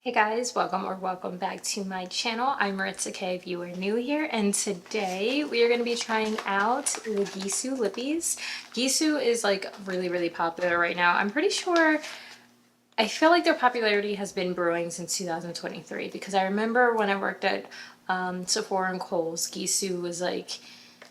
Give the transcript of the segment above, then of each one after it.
Hey guys, welcome back to my channel. I'm Maritzah if you are new here, and today we are going to be trying out the Gisou lippies. Gisou is like really popular right now. I'm pretty sure, I feel like their popularity has been brewing since 2023 because I remember when I worked at Sephora and Kohl's, Gisou was like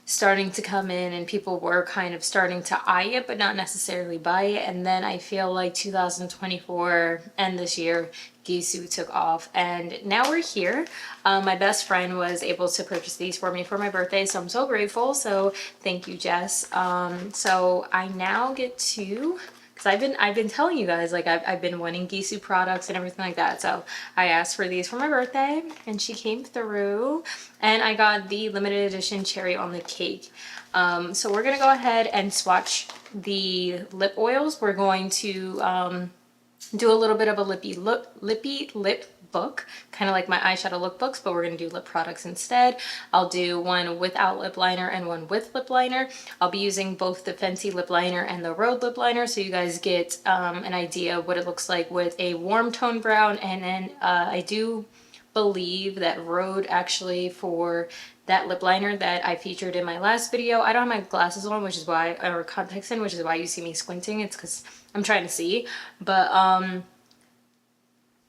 starting to come in and people were kind of starting to eye it but not necessarily buy it. And then I feel like 2024 and this year Gisou took off and now we're here. My best friend was able to purchase these for me for my birthday, so I'm so grateful. So thank you, Jess. So I now get to, because I've been telling you guys, like I've been wanting Gisou products and everything like that. So I asked for these for my birthday and she came through and I got the limited edition cherry on the cake. So we're gonna go ahead and swatch the lip oils. We're going to do a little bit of a Lippie lip book, kind of like my eyeshadow lookbooks, but we're going to do lip products instead. I'll do one without lip liner and one with lip liner. I'll be using both the Fenty lip liner and the Rhode lip liner so you guys get an idea of what it looks like with a warm tone brown. And then I do believe that Rhode actually, for that lip liner that I featured in my last video, I don't have my glasses on, which is why, or contacts in, which is why you see me squinting. It's because I'm trying to see. But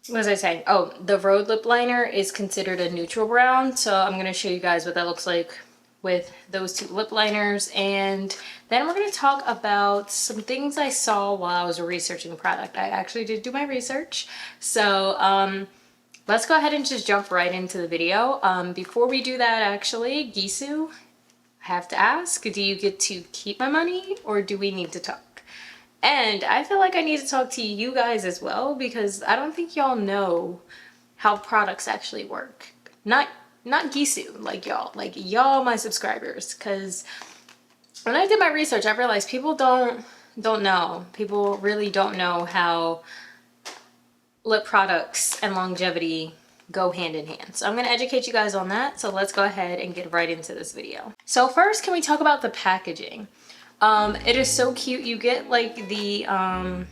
what was I saying? Oh, the Rhode lip liner is considered a neutral brown, so I'm going to show you guys what that looks like with those two lip liners. And then we're going to talk about some things I saw while I was researching the product. I actually did do my research, so let's go ahead and just jump right into the video. Before we do that, actually, Gisou, I have to ask, do you get to keep my money or do we need to talk? And I feel like I need to talk to you guys as well because I don't think y'all know how products actually work. Not Gisou, like y'all my subscribers. Because when I did my research, I realized people don't know. People really don't know how lip products and longevity go hand in hand. So I'm going to educate you guys on that. So let's go ahead and get right into this video. So first, can we talk about the packaging? It is so cute. You get like the, on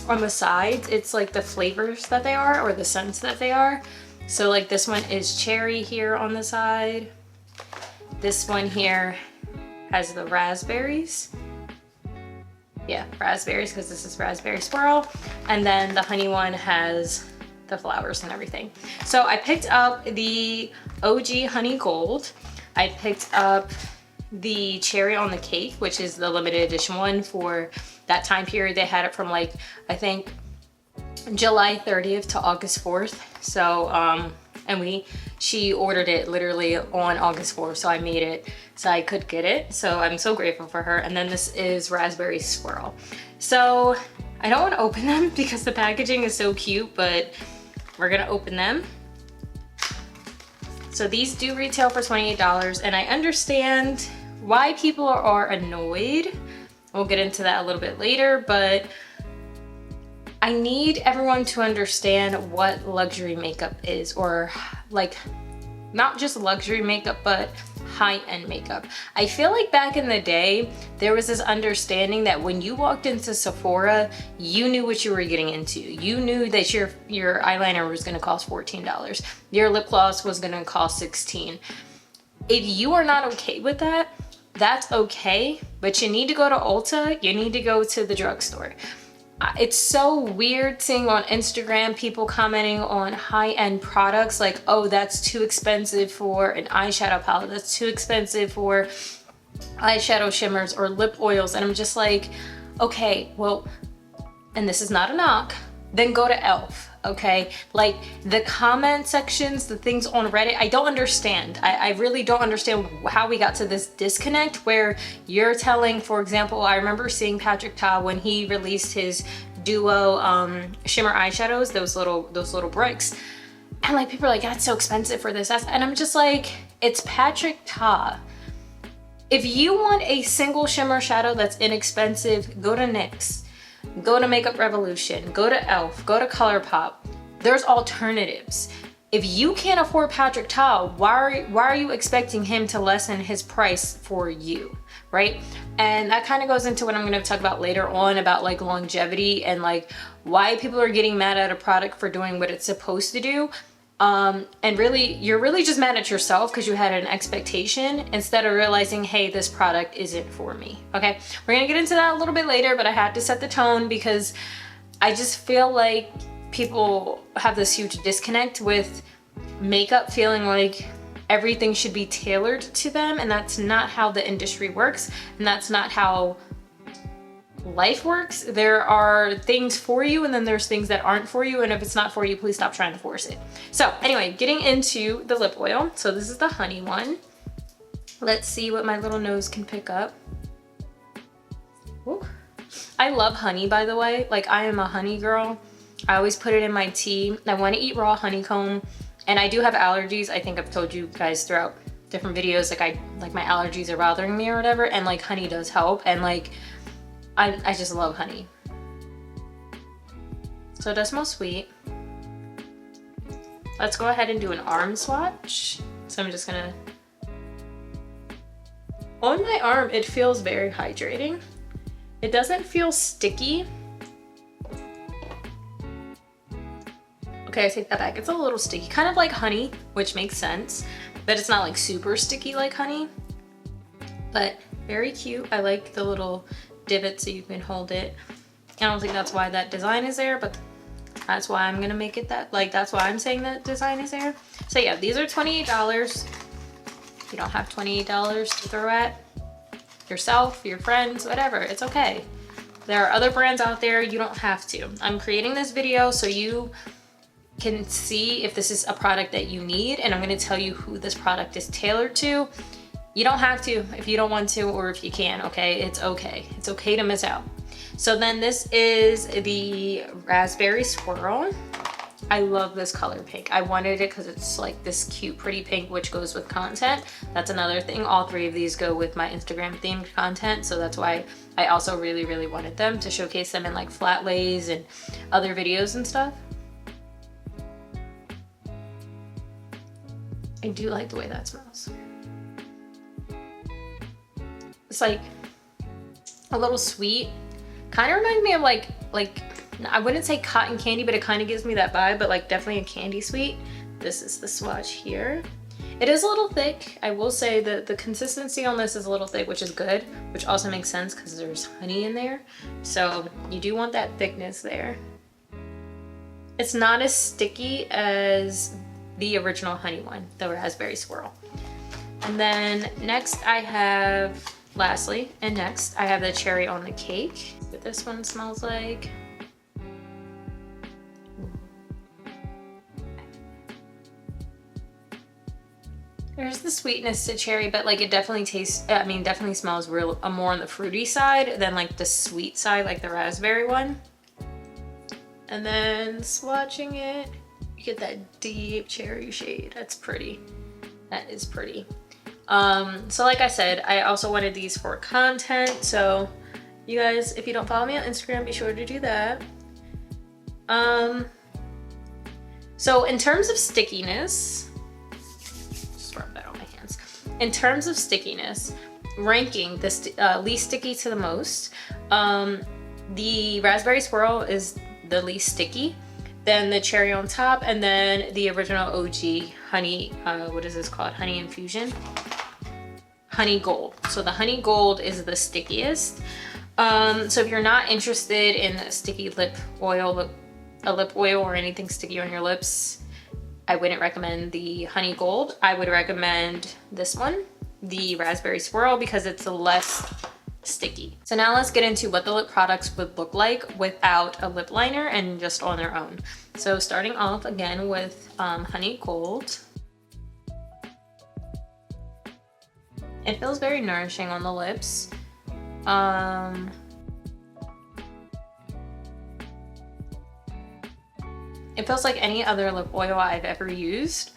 the sides, it's like the flavors that they are or the scents that they are. So like this one is cherry here on the side. This one here has the raspberries. Yeah, raspberries, because this is raspberry swirl. And then the honey one has the flowers and everything. So I picked up the OG honey gold. I picked up the cherry on the cake, which is the limited edition one for that time period. They had it from like, I think July 30th to August 4th. So, and she ordered it literally on August 4th. So I made it so I could get it. So I'm so grateful for her. And then this is raspberry swirl. So I don't want to open them because the packaging is so cute, but we're going to open them. So these do retail for $28, and I understand why people are annoyed. We'll get into that a little bit later, but I need everyone to understand what luxury makeup is, or like not just luxury makeup, but high-end makeup. I feel like back in the day, there was this understanding that when you walked into Sephora, you knew what you were getting into. You knew that your eyeliner was gonna cost $14. Your lip gloss was gonna cost $16. If you are not okay with that, that's okay, but you need to go to Ulta, you need to go to the drugstore. It's so weird seeing on Instagram people commenting on high-end products like, oh, that's too expensive for an eyeshadow palette, that's too expensive for eyeshadow shimmers or lip oils. And I'm just like, okay, well, and this is not a knock, then go to e.l.f., okay? Like the comment sections, the things on Reddit, I don't understand. I really don't understand how we got to this disconnect where you're telling, for example, I remember seeing Patrick Ta when he released his duo shimmer eyeshadows, those little bricks, and like people are like, that's so expensive for this, and I'm just like, it's Patrick Ta. If you want a single shimmer shadow that's inexpensive, go to NYX. Go to Makeup Revolution, go to e.l.f., go to ColourPop. There's alternatives. if you can't afford Patrick Ta, why are you expecting him to lessen his price for you, right? And that kind of goes into what I'm going to talk about later on about like longevity and like why people are getting mad at a product for doing what it's supposed to do. And really, you're really just mad at yourself because you had an expectation instead of realizing, hey, this product isn't for me. Okay, we're gonna get into that a little bit later, but I had to set the tone because I just feel like people have this huge disconnect with makeup, feeling like everything should be tailored to them, and that's not how the industry works, and that's not how life works. There are things for you and then there's things that aren't for you, and if it's not for you, please stop trying to force it. So anyway, getting into the lip oil. So this is the honey one. Let's see what my little nose can pick up. Ooh. I love honey, by the way. Like, I am a honey girl. I always put it in my tea. I want to eat raw honeycomb, and I do have allergies. I think I've told you guys throughout different videos, like my allergies are bothering me or whatever, and like honey does help, and like I just love honey. So it does smell sweet. Let's go ahead and do an arm swatch. So I'm just gonna, on my arm, it feels very hydrating. It doesn't feel sticky. Okay, I take that back. It's a little sticky, kind of like honey, which makes sense, but it's not like super sticky like honey, but very cute. I like the little divot so you can hold it. I don't think that's why that design is there, but that's why I'm gonna make it that, like, that's why I'm saying that design is there. So yeah, these are $28. You don't have $28 to throw at yourself, your friends, whatever, it's okay. There are other brands out there, you don't have to. I'm creating this video so you can see if this is a product that you need, and I'm gonna tell you who this product is tailored to. You don't have to if you don't want to, or if you can, okay? It's okay. It's okay to miss out. So then this is the Raspberry Swirl. I love this color pink. I wanted it because it's like this cute, pretty pink, which goes with content. That's another thing. All three of these go with my Instagram themed content. So that's why I also really, really wanted them to showcase them in like flat lays and other videos and stuff. I do like the way that smells. It's like a little sweet. Kind of reminds me of like I wouldn't say cotton candy, but it kind of gives me that vibe, but like definitely a candy sweet. This is the swatch here. It is a little thick. I will say that the consistency on this is a little thick, which is good, which also makes sense because there's honey in there. So you do want that thickness there. It's not as sticky as the original honey one, the Raspberry Swirl. And then next I have, lastly, and next I have the Cherry on the Cake. What this one smells like. There's the sweetness to cherry, but like it definitely tastes, I mean, definitely smells real more on the fruity side than like the sweet side, like the raspberry one. And then swatching it, you get that deep cherry shade. That's pretty. That is pretty. So like I said, I also wanted these for content. So you guys, if you don't follow me on Instagram, be sure to do that. So in terms of stickiness, in terms of stickiness, ranking this least sticky to the most, the Raspberry Swirl is the least sticky, then the Cherry on top, and then the original OG honey, what is this called? Honey Infusion? Honey Gold. So the Honey Gold is the stickiest. So if you're not interested in a sticky lip oil, a lip oil or anything sticky on your lips, I wouldn't recommend the Honey Gold. I would recommend this one, the Raspberry Swirl, because it's less sticky. So now let's get into what the lip products would look like without a lip liner and just on their own. So starting off again with Honey Gold. It feels very nourishing on the lips. It feels like any other lip oil I've ever used,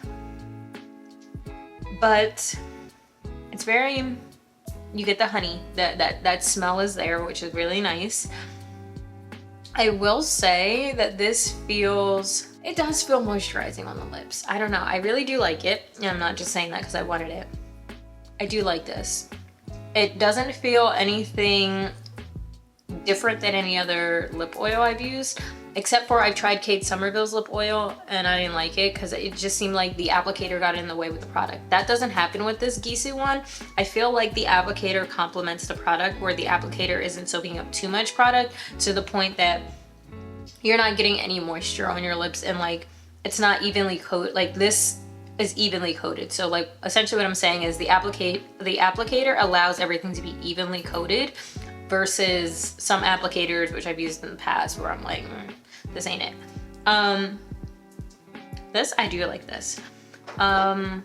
but it's very, you get the honey, that smell is there, which is really nice. I will say that this feels It does feel moisturizing on the lips. I don't know, I really do like it. And I'm not just saying that because I wanted it. I do like this. It doesn't feel anything different than any other lip oil I've used, except for I've tried Kate Somerville's lip oil and I didn't like it because it just seemed like the applicator got in the way with the product. That doesn't happen with this Gisou one. I feel like the applicator complements the product, where the applicator isn't soaking up too much product to the point that you're not getting any moisture on your lips, and like it's not evenly coated. Like this is evenly coated. So like essentially what I'm saying is the applicator allows everything to be evenly coated, versus some applicators which I've used in the past where I'm like, this ain't it. This, I do like this. Color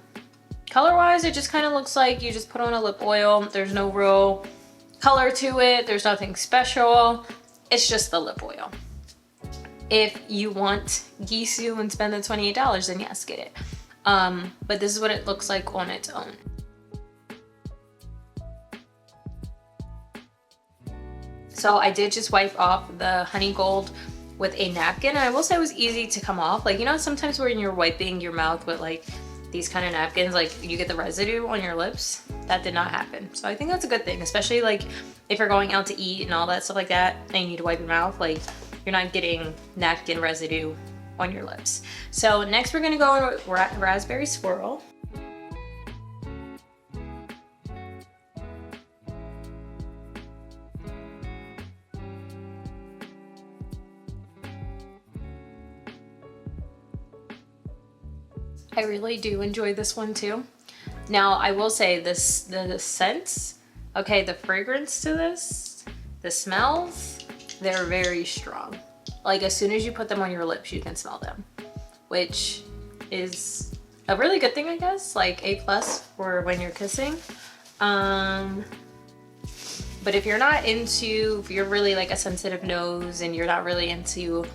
wise, it just kind of looks like you just put on a lip oil. There's no real color to it. There's nothing special. It's just the lip oil. If you want Gisou and spend the $28, then yes, get it. But this is what it looks like on its own. So I did just wipe off the honey gold with a napkin. And I will say it was easy to come off. Like, you know, sometimes when you're wiping your mouth with like these kind of napkins, like you get the residue on your lips. That did not happen. So I think that's a good thing, especially like if you're going out to eat and all that stuff like that and you need to wipe your mouth, like you're not getting napkin residue on your lips. So next we're gonna go in with Raspberry Swirl. I really do enjoy this one too. Now I will say this, the scents, okay, the fragrance to this, the smells, they're very strong. Like as soon as you put them on your lips, you can smell them, which is a really good thing, I guess, like A+ for when you're kissing. But if you're not into, if you're really like a sensitive nose and you're not really into,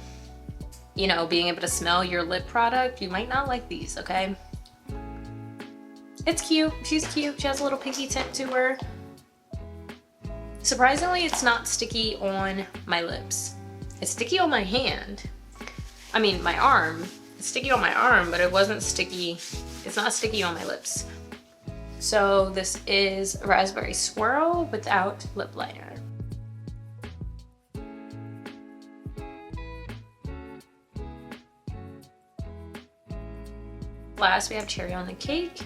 you know, being able to smell your lip product, you might not like these, okay? It's cute, she's cute, she has a little pinky tint to her. Surprisingly, it's not sticky on my lips. It's sticky on my hand. I mean, my arm. It's sticky on my arm, but it wasn't sticky. It's not sticky on my lips. So this is Raspberry Swirl without lip liner. Last, we have Cherry on the Cake.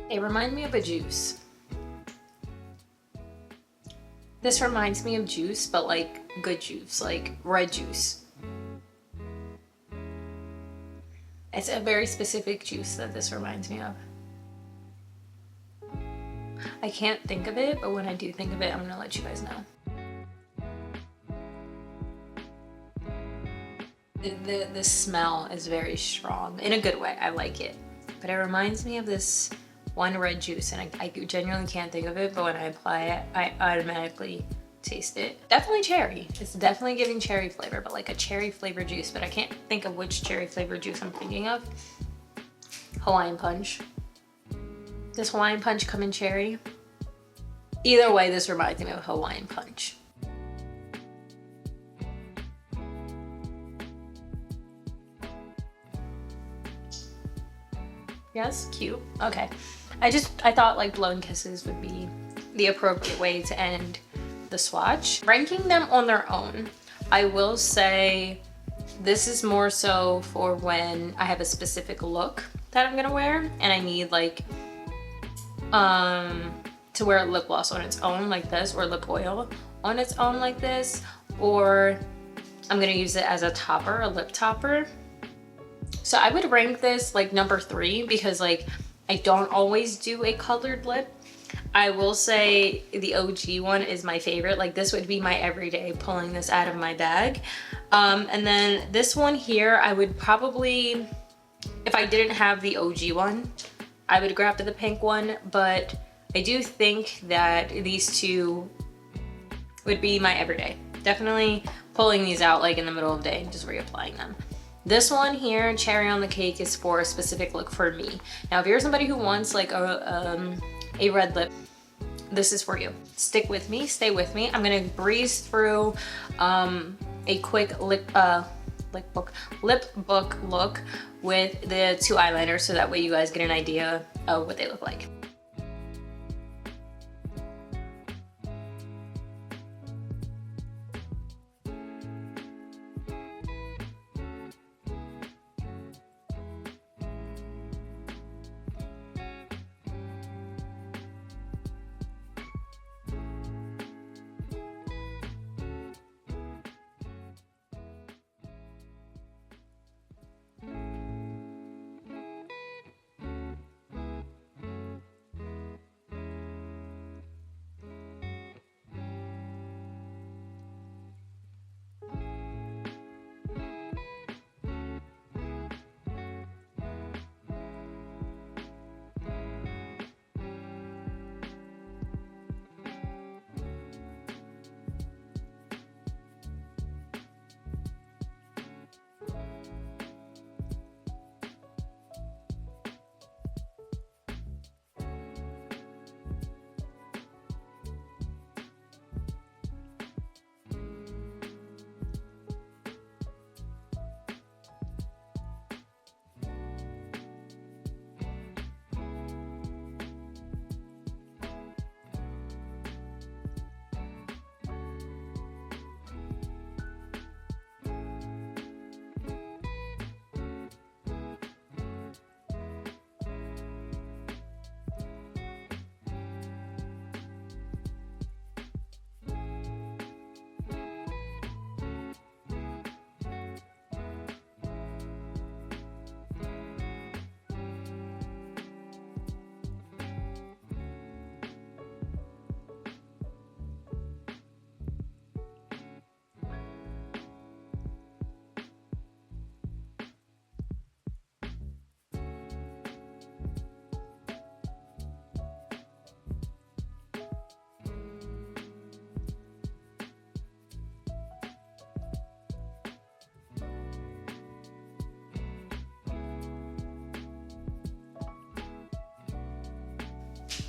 They remind me of a juice. This reminds me of juice, but like good juice, like red juice. It's a very specific juice that this reminds me of. I can't think of it, but when I do think of it, I'm gonna let you guys know. The smell is very strong, in a good way. I like it, but it reminds me of this one red juice, and I genuinely can't think of it, but when I apply it, I automatically taste it. Definitely cherry. It's definitely giving cherry flavor, but like a cherry flavored juice, but I can't think of which cherry flavored juice I'm thinking of. Hawaiian Punch. Does Hawaiian Punch come in cherry? Either way, this reminds me of Hawaiian Punch. Yes, cute. Okay. I thought like blowing kisses would be the appropriate way to end the swatch. Ranking them on their own, I will say this is more so for when I have a specific look that I'm gonna wear and I need like to wear lip gloss on its own like this, or lip oil on its own like this, or I'm gonna use it as a topper, a lip topper. So I would rank this like number 3 because like I don't always do a colored lip. I will say the OG one is my favorite. Like this would be my everyday, pulling this out of my bag. And then this one here, I would probably, if I didn't have the OG one, I would grab the pink one, but I do think that these two would be my everyday. Definitely pulling these out like in the middle of the day and just reapplying them. This one here, Cherry on the Cake, is for a specific look for me. Now, if you're somebody who wants like a red lip, this is for you. Stick with me, stay with me. I'm gonna breeze through a quick lip book look with the 2 eyeliners so that way you guys get an idea of what they look like.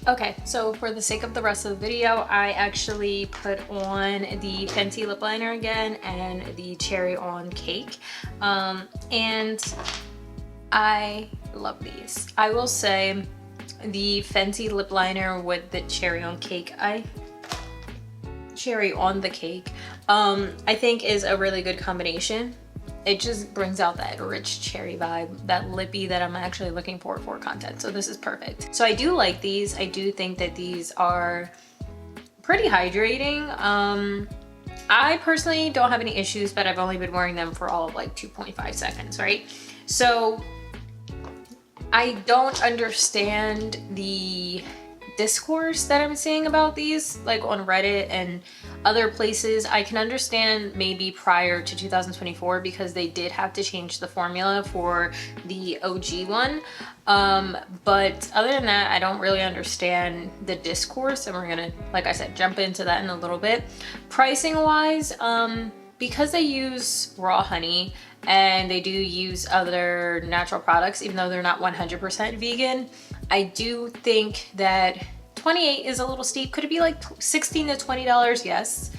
Okay, so for the sake of the rest of the video, I actually put on the Fenty lip liner again and the Cherry on Cake. And I love these. I will say the Fenty lip liner with the Cherry on Cake, Cherry on the Cake, I think is a really good combination. It just brings out that rich cherry vibe, that lippy that I'm actually looking for content. So this is perfect. So I do like these. I do think that these are pretty hydrating. I personally don't have any issues, but I've only been wearing them for all of like 2.5 seconds, right? So I don't understand the discourse that I'm seeing about these, like on Reddit and other places. I can understand maybe prior to 2024 because they did have to change the formula for the OG one. But other than that, I don't really understand the discourse, and we're gonna, like I said, jump into that in a little bit. Pricing wise, because they use raw honey and they do use other natural products, even though they're not 100% vegan, I do think that $28 is a little steep. Could it be like $16 to $20? Yes.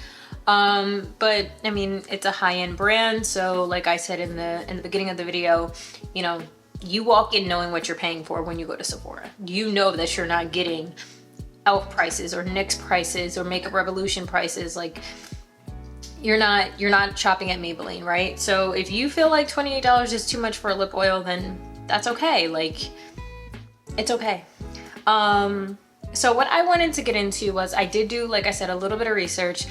But I mean, it's a high-end brand. So like I said in the beginning of the video, you know, you walk in knowing what you're paying for when you go to Sephora. You know that you're not getting e.l.f. prices or NYX prices or Makeup Revolution prices. Like you're not shopping at Maybelline, right? So if you feel like $28 is too much for a lip oil, then that's okay. Like, it's okay. So what I wanted to get into was, I did do, like I said, a little bit of research,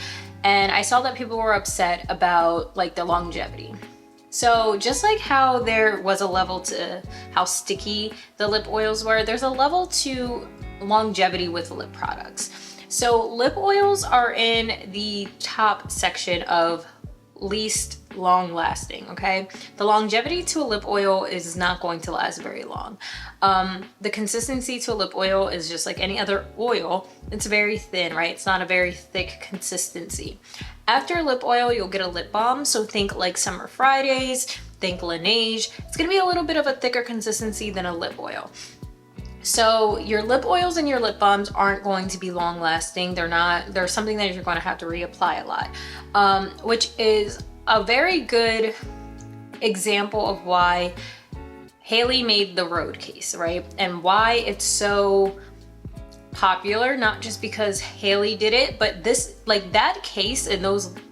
and I saw that people were upset about like the longevity. So just like how there was a level to how sticky the lip oils were, there's a level to longevity with lip products. So lip oils are in the top section of least long lasting, okay? The longevity to a lip oil is not going to last very long. The consistency to a lip oil is just like any other oil. It's very thin, right? It's not a very thick consistency. After lip oil, you'll get a lip balm. So think like Summer Fridays, think Laneige. It's gonna be a little bit of a thicker consistency than a lip oil. So your lip oils and your lip balms aren't going to be long lasting. They're something that you're going to have to reapply a lot, which is a very good example of why Hailey made the Rhode case, right? And why it's so popular, not just because Hailey did it, but this, like that case and those lip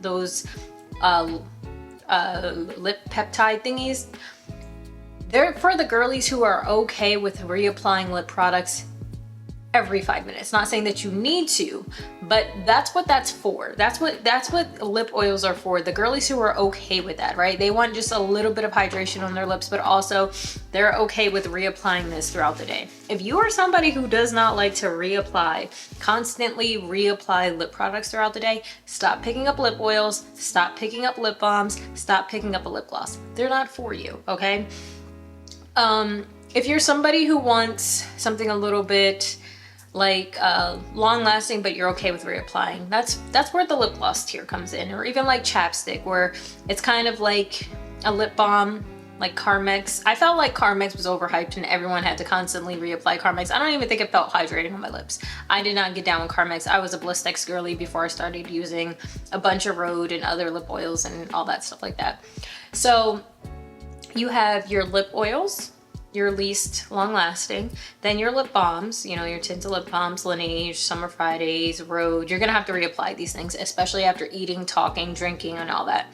peptide thingies, they're for the girlies who are okay with reapplying lip products every 5 minutes. Not saying that you need to, but that's what that's for. That's what lip oils are for. The girlies who are okay with that, right? They want just a little bit of hydration on their lips, but also they're okay with reapplying this throughout the day. If you are somebody who does not like to constantly reapply lip products throughout the day, stop picking up lip oils, stop picking up lip balms, stop picking up a lip gloss. They're not for you, okay? If you're somebody who wants something a little bit like long lasting, but you're okay with reapplying, that's where the lip gloss tier comes in. Or even like chapstick, where it's kind of like a lip balm, like Carmex. I felt like Carmex was overhyped and everyone had to constantly reapply Carmex. I don't even think it felt hydrating on my lips. I did not get down with Carmex. I was a Blistex girly before I started using a bunch of Rhode and other lip oils and all that stuff like that. So you have your lip oils, your least long lasting, then your lip balms, you know, your tinted lip balms, Laneige, Summer Fridays, Rhode. You're gonna have to reapply these things, especially after eating, talking, drinking, and all that.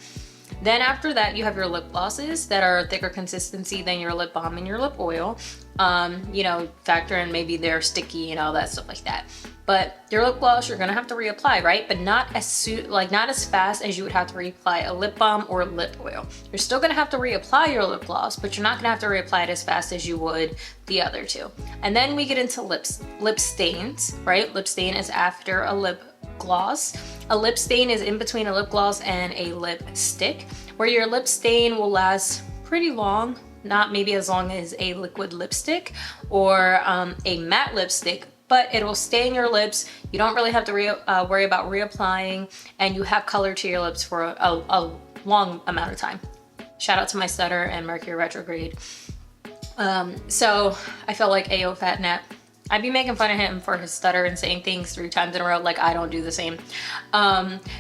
Then after that, you have your lip glosses that are a thicker consistency than your lip balm and your lip oil. You know, factor in maybe they're sticky and all that stuff like that. But your lip gloss, you're gonna have to reapply, right? But not as fast as you would have to reapply a lip balm or lip oil. You're still gonna have to reapply your lip gloss, but you're not gonna have to reapply it as fast as you would the other two. And then we get into lip stains, right? Lip stain is after a lip gloss. A lip stain is in between a lip gloss and a lipstick, where your lip stain will last pretty long, not maybe as long as a liquid lipstick or a matte lipstick, but it will stay in your lips. You don't really have to worry about reapplying, and you have color to your lips for a long amount of time. Shout out to my stutter and Mercury retrograde. So I felt like AO Fat Nat. I'd be making fun of him for his stutter and saying things 3 times in a row, like I don't do the same.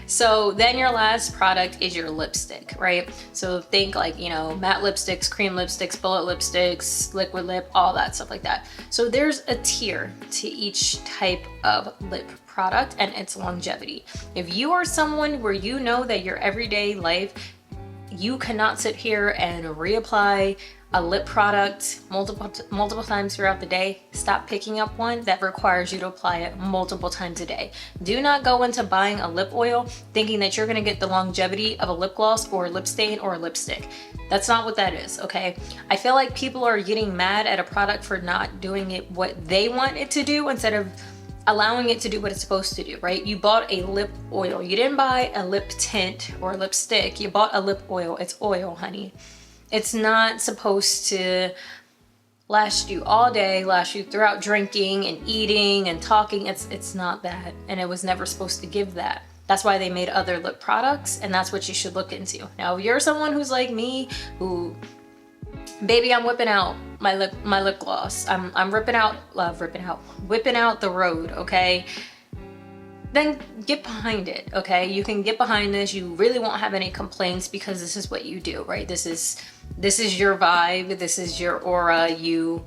So then your last product is your lipstick, right? So think like, you know, matte lipsticks, cream lipsticks, bullet lipsticks, liquid lip, all that stuff like that. So there's a tier to each type of lip product and its longevity. If you are someone where you know that your everyday life, you cannot sit here and reapply a lip product multiple times throughout the day, stop picking up one that requires you to apply it multiple times a day. Do not go into buying a lip oil thinking that you're gonna get the longevity of a lip gloss or a lip stain or a lipstick. That's not what that is, okay? I feel like people are getting mad at a product for not doing it what they want it to do instead of allowing it to do what it's supposed to do, right? You bought a lip oil. You didn't buy a lip tint or a lipstick. You bought a lip oil. It's oil, honey. It's not supposed to last you all day, last you throughout drinking and eating and talking. It's not that, and it was never supposed to give that. That's why they made other lip products, and that's what you should look into. Now, if you're someone who's like me, who, baby, I'm whipping out my lip gloss. I'm whipping out the Rhode, okay? Then get behind it, okay? You can get behind this. You really won't have any complaints because this is what you do, right? This is your vibe. This is your aura. You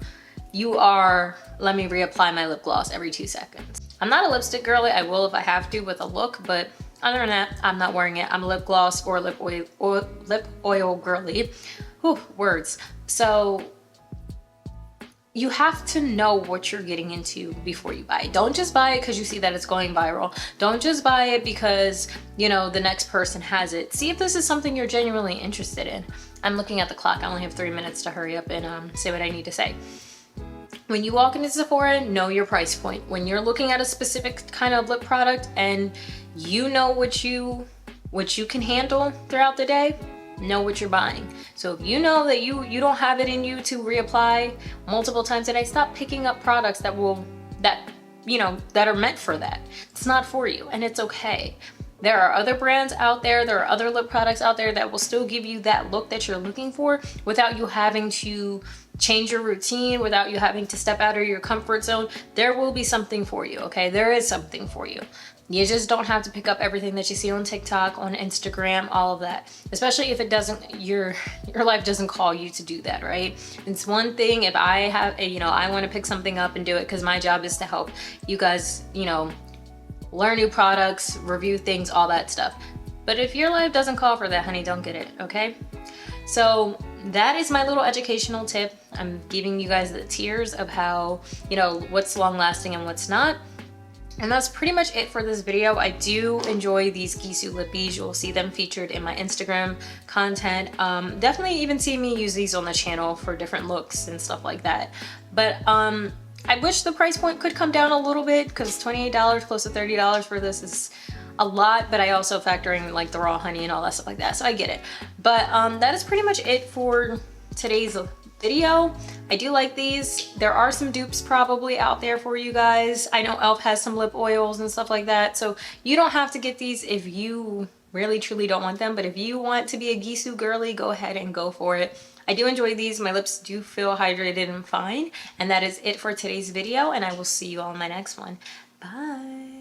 are, let me reapply my lip gloss every 2 seconds. I'm not a lipstick girly. I will if I have to with a look, but other than that, I'm not wearing it. I'm a lip gloss or lip oil girly. Whew, words. So you have to know what you're getting into before you buy it. Don't just buy it because you see that it's going viral. Don't just buy it because, you know, the next person has it. See if this is something you're genuinely interested in. I'm looking at the clock. I only have 3 minutes to hurry up and say what I need to say. When you walk into Sephora, know your price point. When you're looking at a specific kind of lip product and you know what you can handle throughout the day, know what you're buying. So if you know that you don't have it in you to reapply multiple times a day, stop picking up products that are meant for that. It's not for you, and it's okay. There are other brands out there, there are other lip products out there that will still give you that look that you're looking for without you having to change your routine, without you having to step out of your comfort zone. There will be something for you, okay? There is something for you. You just don't have to pick up everything that you see on TikTok, on Instagram, all of that. Especially if it doesn't, your life doesn't call you to do that, right? It's one thing if I have, you know, I want to pick something up and do it because my job is to help you guys, you know, learn new products, review things, all that stuff. But if your life doesn't call for that, honey, don't get it, okay? So that is my little educational tip. I'm giving you guys the tiers of how, you know, what's long lasting and what's not. And that's pretty much it for this video. I do enjoy these Gisou lippies. You'll see them featured in my Instagram content. Definitely even see me use these on the channel for different looks and stuff like that. But I wish the price point could come down a little bit because $28, close to $30 for this is a lot, but I also factor in like the raw honey and all that stuff like that, so I get it. But that is pretty much it for today's video. I do like these. There are some dupes probably out there for you guys. I know e.l.f. has some lip oils and stuff like that, so you don't have to get these if you really truly don't want them, but if you want to be a Gisou girly, go ahead and go for it. I do enjoy these. My lips do feel hydrated and fine. And that is it for today's video, and I will see you all in my next one. Bye.